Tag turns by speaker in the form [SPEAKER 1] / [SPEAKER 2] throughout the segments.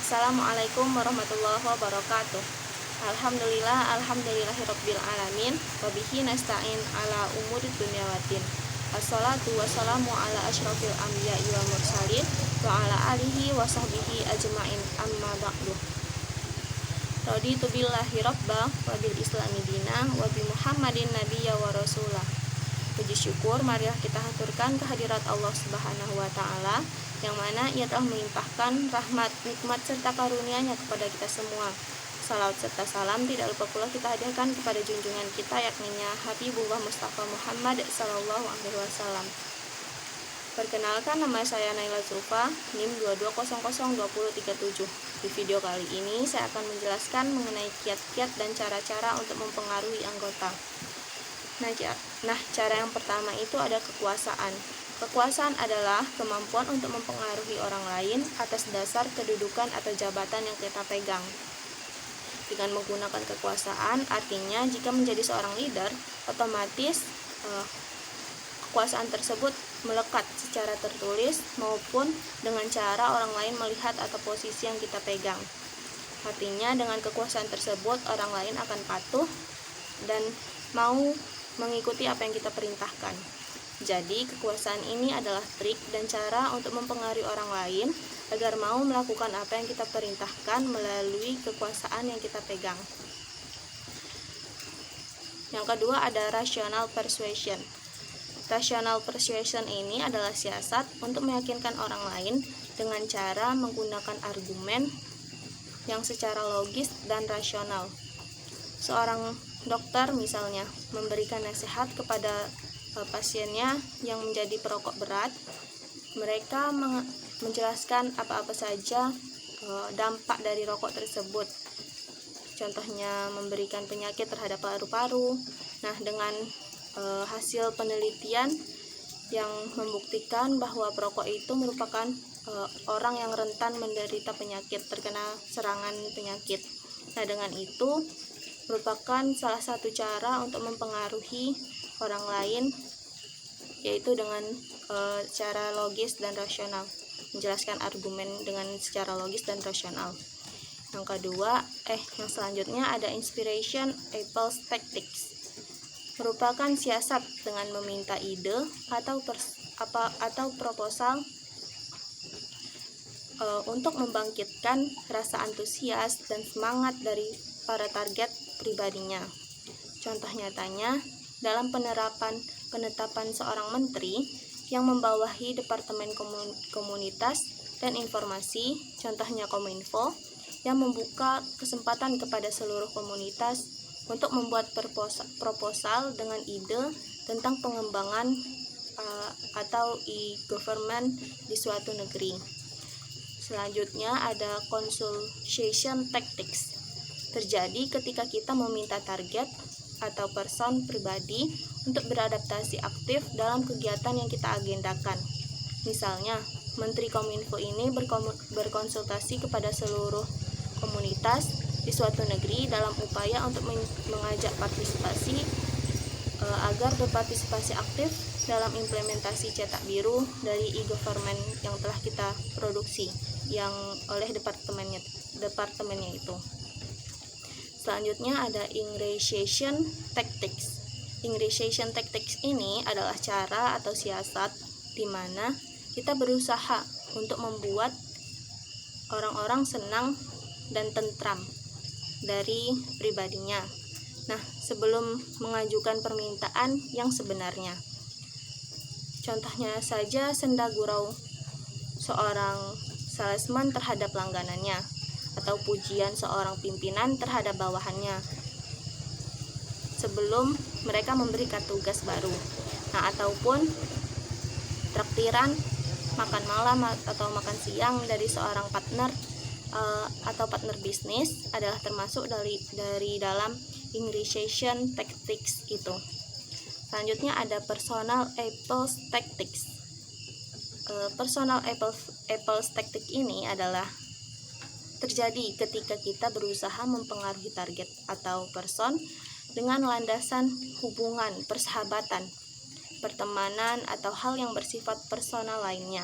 [SPEAKER 1] Assalamualaikum warahmatullahi wabarakatuh. Alhamdulillahirabbil alamin. Wabihi nasta'in ala umurid dunya waddin. Assalatu wassalamu ala asyrafil anbiya'i wal mursalin wa ala alihi wa sahbihi ajma'in, amma ba'du. Raditu billahi rabba wa bil islami dina wa bi Muhammadin nabiyya wa rasulah. Puji syukur marilah kita haturkan kehadirat Allah Subhanahu wa taala yang mana Ia telah melimpahkan rahmat, nikmat serta karunia-Nya kepada kita semua. Salawat serta salam tidak lupa pula kita hadirkan kepada junjungan kita yakninya Habibullah Mustafa Muhammad sallallahu alaihi wasallam. Perkenalkan, nama saya Naila Zulfa, NIM 22002037. Di video kali ini saya akan menjelaskan mengenai kiat-kiat dan cara-cara untuk mempengaruhi anggota. Nah, cara yang pertama itu ada kekuasaan. Kekuasaan adalah kemampuan untuk mempengaruhi orang lain atas dasar kedudukan atau jabatan yang kita pegang. Dengan menggunakan kekuasaan, artinya jika menjadi seorang leader, otomatis kekuasaan tersebut melekat secara tertulis maupun dengan cara orang lain melihat atau posisi yang kita pegang. Artinya dengan kekuasaan tersebut orang lain akan patuh dan mau mengikuti apa yang kita perintahkan. Jadi kekuasaan ini adalah trik dan cara untuk mempengaruhi orang lain agar mau melakukan apa yang kita perintahkan melalui kekuasaan yang kita pegang. Yang kedua ada rational persuasion. Rational persuasion ini adalah siasat untuk meyakinkan orang lain dengan cara menggunakan argumen yang secara logis dan rasional. Seorang dokter misalnya memberikan nasihat kepada pasiennya yang menjadi perokok berat. Mereka menjelaskan apa-apa saja dampak dari rokok tersebut. Contohnya memberikan penyakit terhadap paru-paru. Nah, dengan hasil penelitian yang membuktikan bahwa perokok itu merupakan orang yang rentan menderita penyakit, terkena serangan penyakit. Nah, dengan itu merupakan salah satu cara untuk mempengaruhi orang lain, yaitu dengan cara logis dan rasional, menjelaskan argumen dengan secara logis dan rasional. Yang selanjutnya ada inspiration Apple's tactics, merupakan siasat dengan meminta ide atau proposal untuk membangkitkan rasa antusias dan semangat dari para target pribadinya. Contoh nyatanya dalam penetapan seorang menteri yang membawahi Departemen Komunitas dan Informasi, contohnya Kominfo, yang membuka kesempatan kepada seluruh komunitas untuk membuat proposal dengan ide tentang pengembangan atau e-government di suatu negeri. Selanjutnya ada consultation tactics. Terjadi ketika kita meminta target atau person pribadi untuk beradaptasi aktif dalam kegiatan yang kita agendakan. Misalnya, Menteri Kominfo ini berkonsultasi kepada seluruh komunitas di suatu negeri dalam upaya untuk mengajak partisipasi agar berpartisipasi aktif dalam implementasi cetak biru dari e-government yang telah kita produksi yang oleh departemennya itu. Selanjutnya ada ingratiation tactics. Ingratiation tactics ini adalah cara atau siasat di mana kita berusaha untuk membuat orang-orang senang dan tentram dari pribadinya. Nah, sebelum mengajukan permintaan yang sebenarnya. Contohnya saja senda gurau seorang salesman terhadap langganannya, atau pujian seorang pimpinan terhadap bawahannya sebelum mereka memberikan tugas baru. Nah, ataupun traktiran makan malam atau makan siang dari seorang partner atau partner bisnis adalah termasuk dari dalam ingratiation tactics itu. Selanjutnya ada personal Apple's tactics. Personal Apple's tactic ini adalah terjadi ketika kita berusaha mempengaruhi target atau person dengan landasan hubungan, persahabatan, pertemanan, atau hal yang bersifat personal lainnya.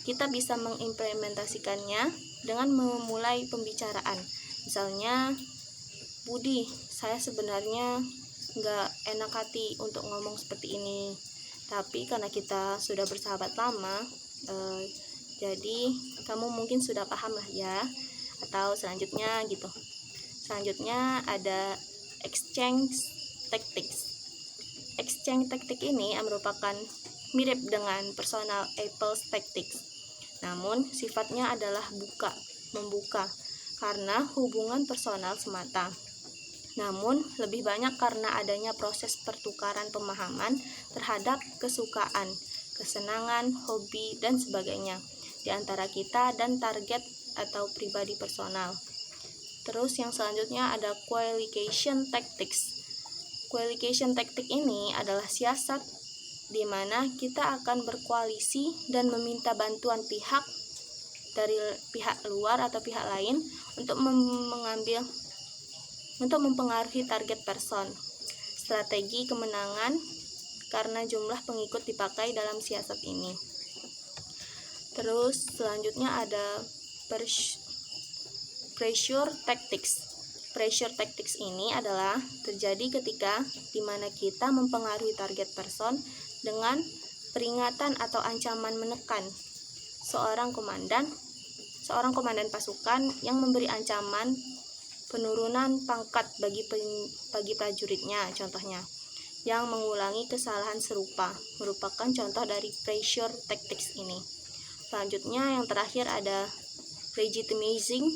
[SPEAKER 1] Kita bisa mengimplementasikannya dengan memulai pembicaraan. Misalnya, Budi, saya sebenarnya nggak enak hati untuk ngomong seperti ini, tapi karena kita sudah bersahabat lama, jadi kamu mungkin sudah paham lah ya. Atau selanjutnya gitu. Selanjutnya ada exchange tactics. Exchange tactic ini merupakan mirip dengan personal Apple's tactics, namun sifatnya adalah membuka karena hubungan personal semata. Namun lebih banyak karena adanya proses pertukaran pemahaman terhadap kesukaan, kesenangan, hobi, dan sebagainya di antara kita dan target atau pribadi personal. Terus yang selanjutnya ada coalition tactics. Coalition tactic ini adalah siasat di mana kita akan berkoalisi dan meminta bantuan pihak dari pihak luar atau pihak lain untuk mempengaruhi target person. Strategi kemenangan karena jumlah pengikut dipakai dalam siasat ini. Terus selanjutnya ada pressure tactics. Pressure tactics ini adalah terjadi ketika di mana kita mempengaruhi target person dengan peringatan atau ancaman menekan seorang komandan pasukan yang memberi ancaman penurunan pangkat bagi prajuritnya, contohnya, yang mengulangi kesalahan serupa, merupakan contoh dari pressure tactics ini. Selanjutnya yang terakhir ada legitimizing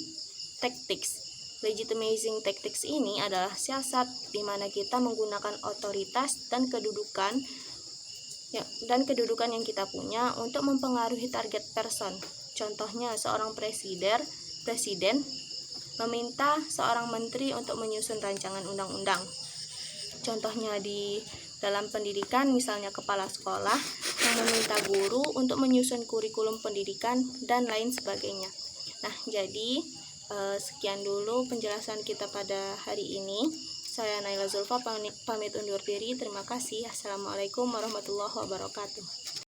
[SPEAKER 1] tactics. Legitimizing tactics ini adalah siasat di mana kita menggunakan otoritas dan kedudukan yang kita punya untuk mempengaruhi target person. Contohnya, seorang presiden meminta seorang menteri untuk menyusun rancangan undang-undang. Contohnya di dalam pendidikan, misalnya kepala sekolah yang meminta guru untuk menyusun kurikulum pendidikan dan lain sebagainya. Nah, jadi sekian dulu penjelasan kita pada hari ini. Saya Naila Zulfa pamit undur diri. Terima kasih. Assalamualaikum warahmatullahi wabarakatuh.